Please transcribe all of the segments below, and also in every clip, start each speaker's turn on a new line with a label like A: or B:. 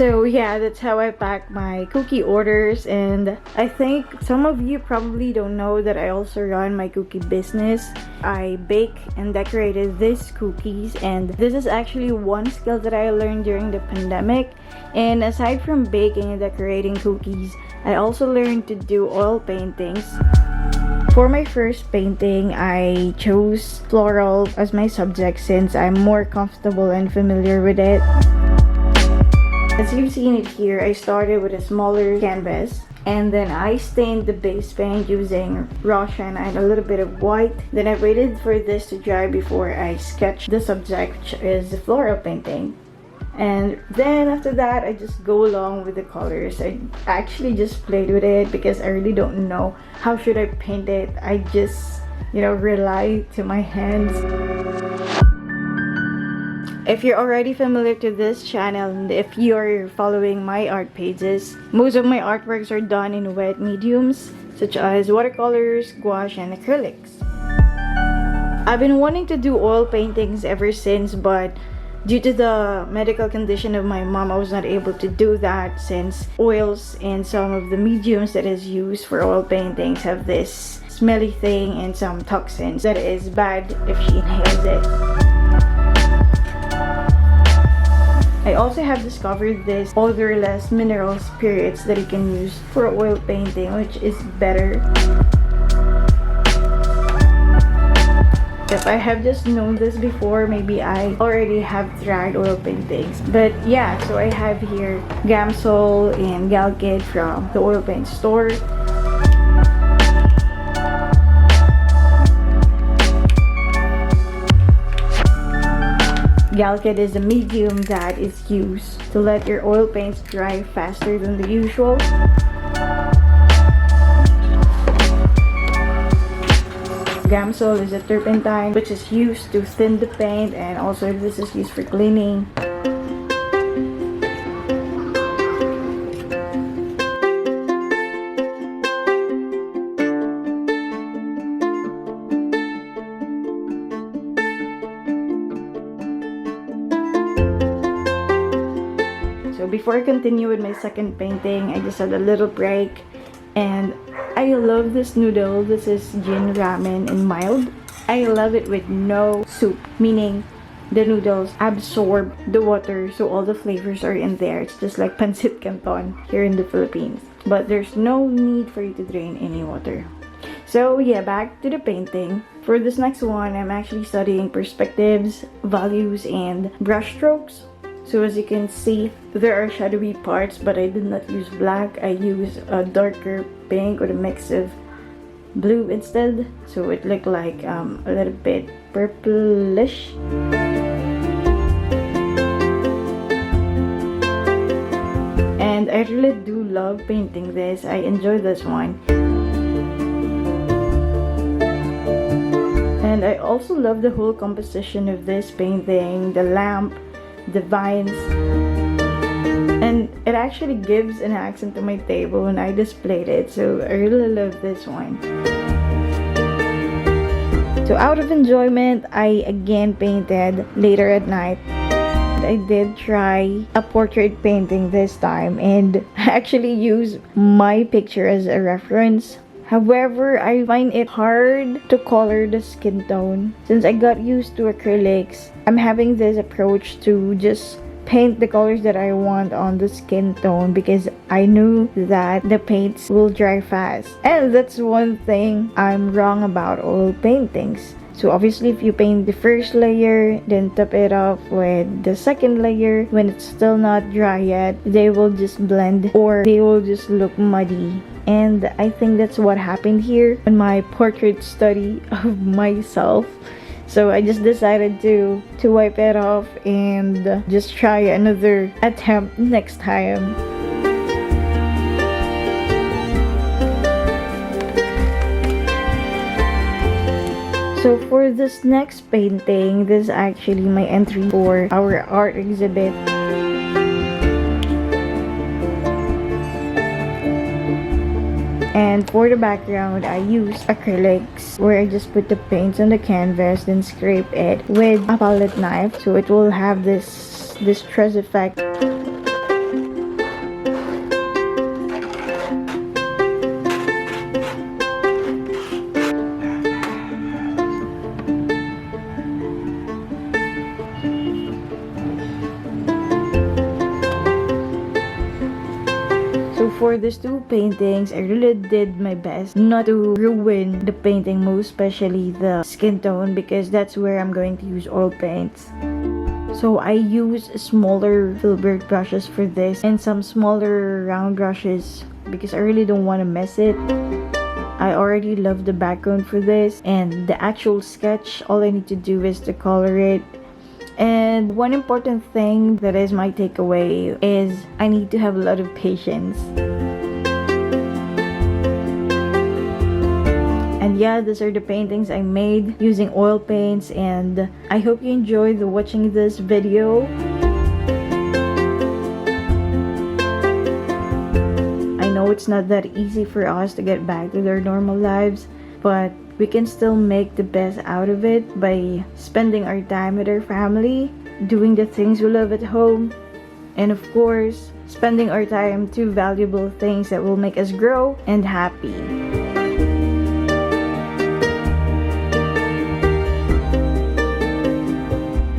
A: So yeah, that's how I pack my cookie orders. And I think some of you probably don't know that I also run my cookie business. I bake and decorated these cookies, and this is actually one skill that I learned during the pandemic. And aside from baking and decorating cookies, I also learned to do oil paintings. For my first painting, I chose floral as my subject since I'm more comfortable and familiar with it. As you've seen it here, I started with a smaller canvas, and then I stained the base paint using raw sienna and a little bit of white. Then I waited for this to dry before I sketched the subject, which is the floral painting. And then after that, I just go along with the colors. I actually just played with it because I really don't know how should I paint it. I just, rely to my hands. If you're already familiar to this channel, and if you're following my art pages, most of my artworks are done in wet mediums such as watercolors, gouache, and acrylics. I've been wanting to do oil paintings ever since, but due to the medical condition of my mom, I was not able to do that since oils and some of the mediums that is used for oil paintings have this smelly thing and some toxins that is bad if she inhales it. I also have discovered this odorless mineral spirits that you can use for oil painting, which is better. If I have just known this before, maybe I already have tried oil paintings. But yeah, so I have here Gamsol and Galkid from the oil paint store. Galkid is a medium that is used to let your oil paints dry faster than the usual. Gamsol is a turpentine which is used to thin the paint, and also this is used for cleaning. So before I continue with my second painting, I just had a little break, and I love this noodle. This is Jin ramen and mild. I love it with no soup, meaning the noodles absorb the water, so all the flavors are in there. It's just like pancit canton here in the Philippines, but there's no need for you to drain any water. So yeah, back to the painting. For this next one, I'm actually studying perspectives, values, and brush strokes. So as you can see, there are shadowy parts, but I did not use black. I used a darker pink with a mix of blue instead, so it looked like a little bit purplish. And I really do love painting this. I enjoy this one. And I also love the whole composition of this painting, the lamp, the vines, and it actually gives an accent to my table when I displayed it, so I really love this one. So out of enjoyment, I again painted later at night. I did try a portrait painting this time, and I actually used my picture as a reference. However, I find it hard to color the skin tone. Since I got used to acrylics, I'm having this approach to just paint the colors that I want on the skin tone because I knew that the paints will dry fast. And that's one thing I'm wrong about oil paintings. So obviously, if you paint the first layer, then top it off with the second layer, when it's still not dry yet, they will just blend or they will just look muddy. And I think that's what happened here in my portrait study of myself. So I just decided to wipe it off and just try another attempt next time. So for this next painting, this is actually my entry for our art exhibit. And for the background, I use acrylics where I just put the paints on the canvas, then scrape it with a palette knife so it will have this distress effect. for these two paintings, I really did my best not to ruin the painting, most especially the skin tone, because that's where I'm going to use oil paints. So I use smaller filbert brushes for this and some smaller round brushes because I really don't want to mess it. I already love the background for this, and the actual sketch, all I need to do is to color it. And one important thing that is my takeaway is I need to have a lot of patience. And yeah, these are the paintings I made using oil paints, and I hope you enjoyed watching this video. I know it's not that easy for us to get back to their normal lives, but we can still make the best out of it by spending our time with our family, doing the things we love at home, and of course, spending our time to valuable things that will make us grow and happy.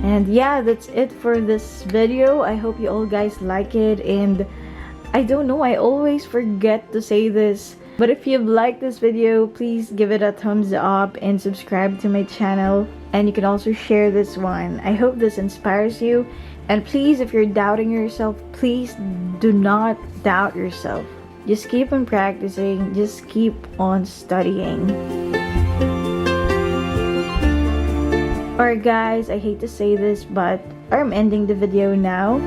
A: And yeah, that's it for this video. I hope you all guys like it, and I don't know, I always forget to say this, but if you've liked this video, please give it a thumbs up and subscribe to my channel. And you can also share this one. I hope this inspires you. And please, if you're doubting yourself, please do not doubt yourself. Just keep on practicing. Just keep on studying. Alright guys, I hate to say this, but I'm ending the video now.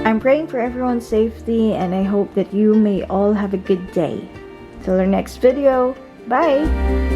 A: I'm praying for everyone's safety, and I hope that you may all have a good day. Till our next video, bye!